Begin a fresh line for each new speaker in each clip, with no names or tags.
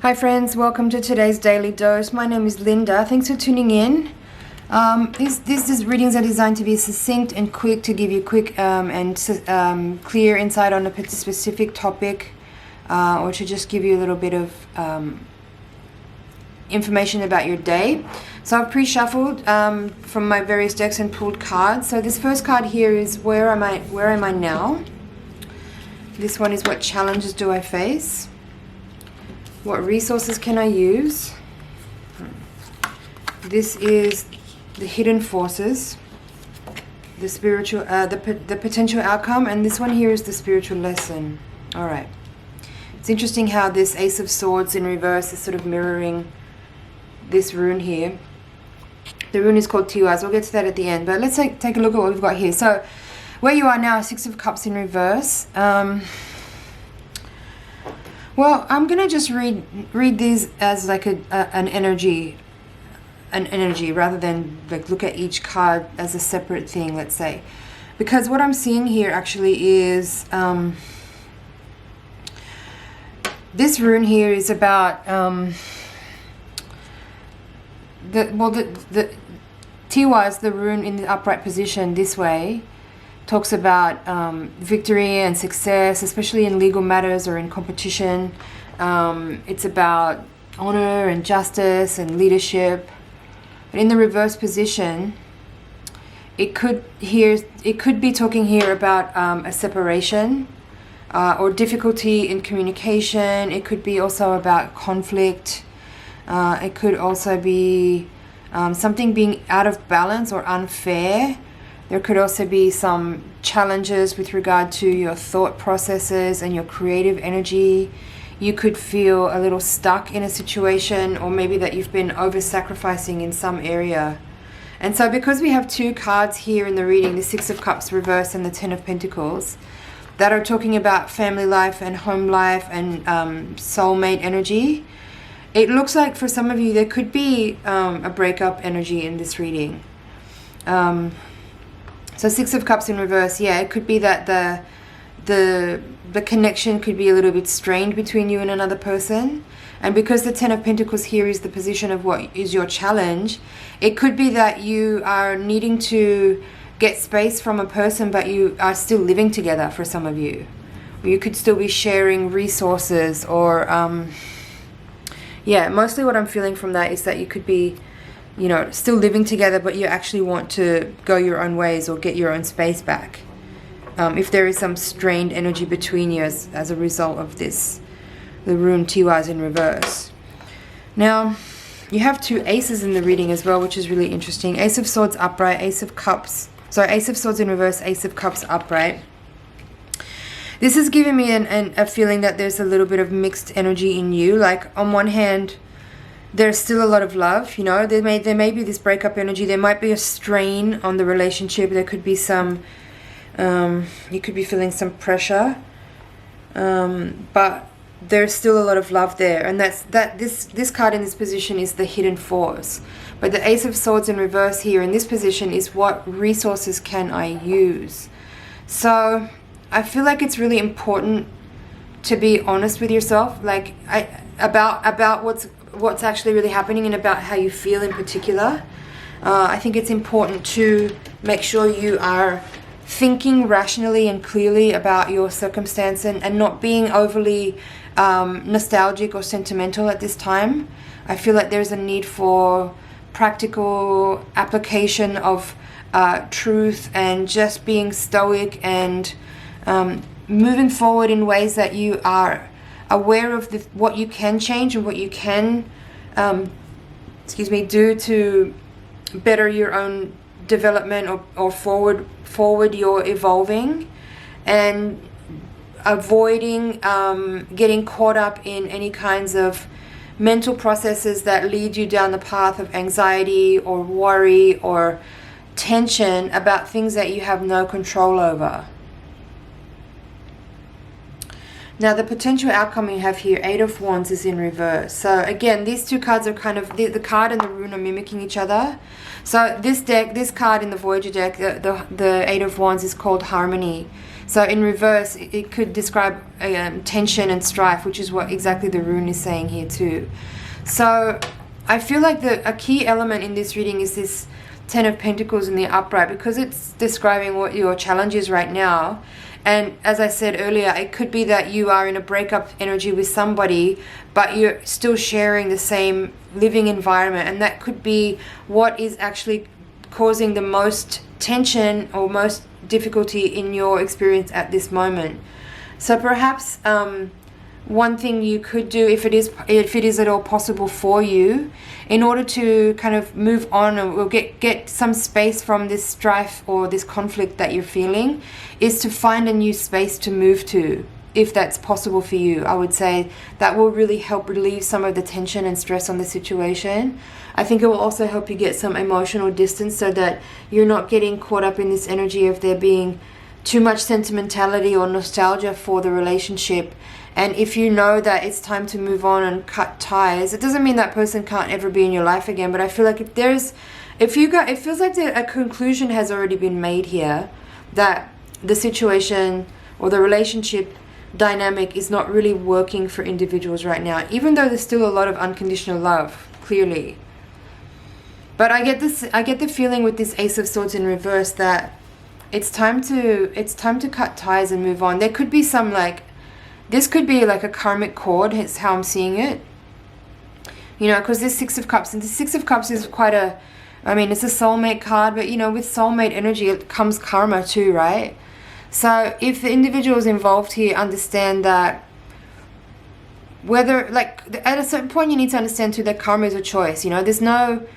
Hi friends, welcome to today's Daily Dose. My name is Linda. Thanks for tuning in. These readings are designed to be succinct and quick, to give you quick and clear insight on a specific topic, or to just give you a little bit of information about your day. So I've pre-shuffled from my various decks and pulled cards. So this first card here is where am I now? This one is what challenges do I face? What resources can I use? This is the hidden forces, the spiritual, the potential outcome, and this one here is the spiritual lesson. All right. It's interesting how this Ace of Swords in reverse is sort of mirroring this rune here. The rune is called Tiwaz. We'll get to that at the end, but let's take a look at what we've got here. So where you are now, Six of Cups in reverse. Well, I'm gonna just read these as like an energy rather than like look at each card as a separate thing, let's say, because what I'm seeing here actually is this rune here is about the Tiwaz, the rune in the upright position this way, talks about victory and success, especially in legal matters or in competition. It's about honor and justice and leadership. But in the reverse position, it could be talking here about a separation or difficulty in communication. It could be also about conflict. It could also be something being out of balance or unfair. There could also be some challenges with regard to your thought processes and your creative energy. You could feel a little stuck in a situation, or maybe that you've been over-sacrificing in some area. And so because we have two cards here in the reading, the Six of Cups reverse and the Ten of Pentacles, that are talking about family life and home life and soulmate energy, it looks like for some of you there could be a breakup energy in this reading. So Six of Cups in reverse, yeah, it could be that the connection could be a little bit strained between you and another person. And because the Ten of Pentacles here is the position of what is your challenge, it could be that you are needing to get space from a person, but you are still living together for some of you. Or you could still be sharing resources, or yeah, mostly what I'm feeling from that is that you could be, you know, still living together, but you actually want to go your own ways or get your own space back. If there is some strained energy between you as a result of this, the rune Tiwaz in reverse. Now, you have two aces in the reading as well, which is really interesting. Ace of Swords upright, Ace of Swords in reverse, Ace of Cups upright. This is giving me a feeling that there's a little bit of mixed energy in you. Like, on one hand, there's still a lot of love, you know, there may be this breakup energy, there might be a strain on the relationship, there could be some, you could be feeling some pressure, but there's still a lot of love there, and this card in this position is the hidden force. But the Ace of Swords in reverse here in this position is what resources can I use. So I feel like it's really important to be honest with yourself, like about what's actually really happening and about how you feel in particular. I think it's important to make sure you are thinking rationally and clearly about your circumstance, and not being overly nostalgic or sentimental at this time. I feel like there's a need for practical application of truth, and just being stoic and moving forward in ways that you are aware of what you can change and what you can do to better your own development, or forward your evolving, and avoiding getting caught up in any kinds of mental processes that lead you down the path of anxiety or worry or tension about things that you have no control over. Now, the potential outcome you have here, Eight of Wands, is in reverse. So again, these two cards are kind of, the card and the rune are mimicking each other. So this card in the Voyager deck, the Eight of Wands, is called Harmony. So in reverse, it could describe tension and strife, which is what exactly the rune is saying here too. So I feel like a key element in this reading is this Ten of Pentacles in the upright, because it's describing what your challenge is right now. And as I said earlier, it could be that you are in a breakup energy with somebody, but you're still sharing the same living environment. And that could be what is actually causing the most tension or most difficulty in your experience at this moment. So perhaps one thing you could do, if it is at all possible for you, in order to kind of move on or get some space from this strife or this conflict that you're feeling, is to find a new space to move to, if that's possible for you. I would say that will really help relieve some of the tension and stress on the situation. I think it will also help you get some emotional distance, so that you're not getting caught up in this energy of there being too much sentimentality or nostalgia for the relationship. And if you know that it's time to move on and cut ties, it doesn't mean that person can't ever be in your life again. But I feel like it feels like a conclusion has already been made here, that the situation or the relationship dynamic is not really working for individuals right now, even though there's still a lot of unconditional love, clearly. But I get the feeling with this Ace of Swords in reverse that it's time to cut ties and move on. There could be some this could be like a karmic cord, is how I'm seeing it. You know, because this Six of Cups, and the Six of Cups is quite it's a soulmate card, but you know, with soulmate energy, it comes karma too, right? So if the individuals involved here understand that, at a certain point you need to understand too that karma is a choice. You know, there's no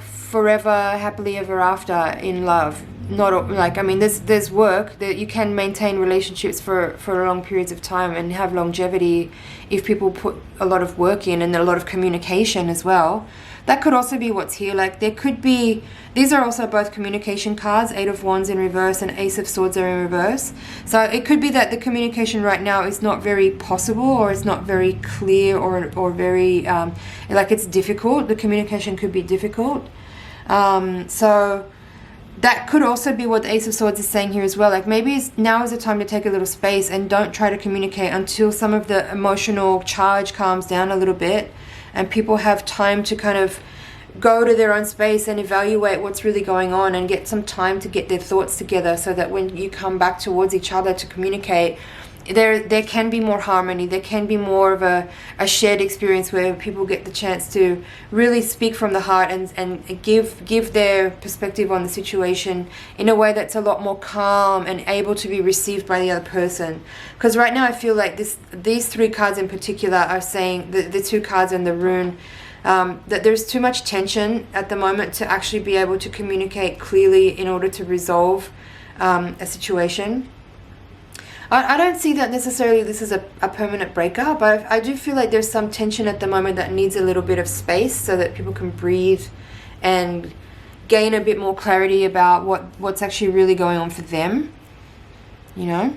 forever happily ever after in love. There's work that you can maintain relationships for long periods of time and have longevity if people put a lot of work in and a lot of communication as well. That could also be what's here. There could be, these are also both communication cards, Eight of Wands in reverse and Ace of Swords are in reverse. So it could be that the communication right now is not very possible, or it's not very clear, or very, it's difficult. The communication could be difficult. So that could also be what the Ace of Swords is saying here as well. Maybe now is the time to take a little space and don't try to communicate until some of the emotional charge calms down a little bit and people have time to kind of go to their own space and evaluate what's really going on and get some time to get their thoughts together, so that when you come back towards each other to communicate, there can be more harmony, there can be more of a shared experience where people get the chance to really speak from the heart and give their perspective on the situation in a way that's a lot more calm and able to be received by the other person. Because right now I feel like these three cards in particular are saying, the two cards in the rune, that there's too much tension at the moment to actually be able to communicate clearly in order to resolve a situation. I don't see that necessarily this is a permanent breakup, but I do feel like there's some tension at the moment that needs a little bit of space so that people can breathe and gain a bit more clarity about what's actually really going on for them. You know,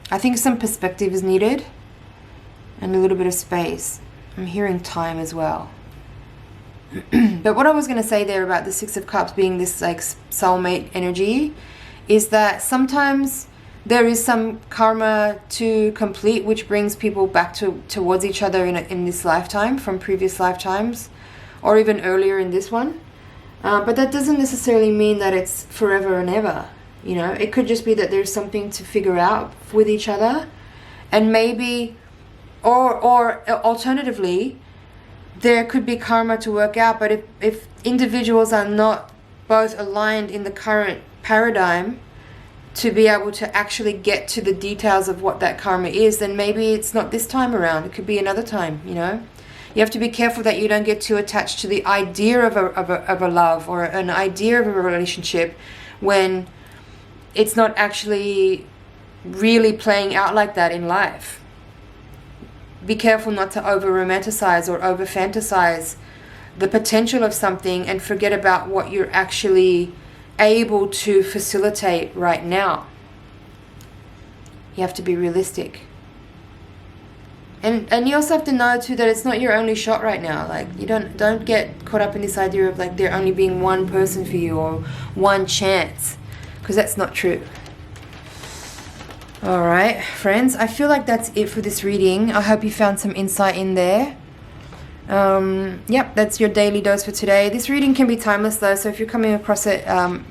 I think some perspective is needed and a little bit of space. I'm hearing time as well. But what I was going to say there about the Six of Cups being this soulmate energy is that sometimes there is some karma to complete, which brings people back towards each other in this lifetime from previous lifetimes, or even earlier in this one. But that doesn't necessarily mean that it's forever and ever. You know, it could just be that there's something to figure out with each other, and maybe, or alternatively, there could be karma to work out. But if individuals are not both aligned in the current paradigm to be able to actually get to the details of what that karma is, then maybe it's not this time around. It could be another time, you know. You have to be careful that you don't get too attached to the idea of a love or an idea of a relationship when it's not actually really playing out like that in life. Be careful not to over-romanticize or over-fantasize the potential of something and forget about what you're actually able to facilitate right now. You have to be realistic, and you also have to know too that it's not your only shot right now. You don't get caught up in this idea of there only being one person for you or one chance, because that's not true. Alright, friends, I feel like that's it for this reading. I hope you found some insight in there. Yep, that's your daily dose for today. This reading can be timeless though, so if you're coming across it at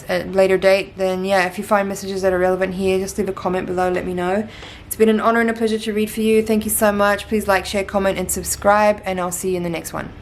a later date, then yeah, if you find messages that are relevant here, just leave a comment below, let me know. It's been an honor and a pleasure to read for you. Thank you so much. Please like, share, comment, and subscribe, and I'll see you in the next one.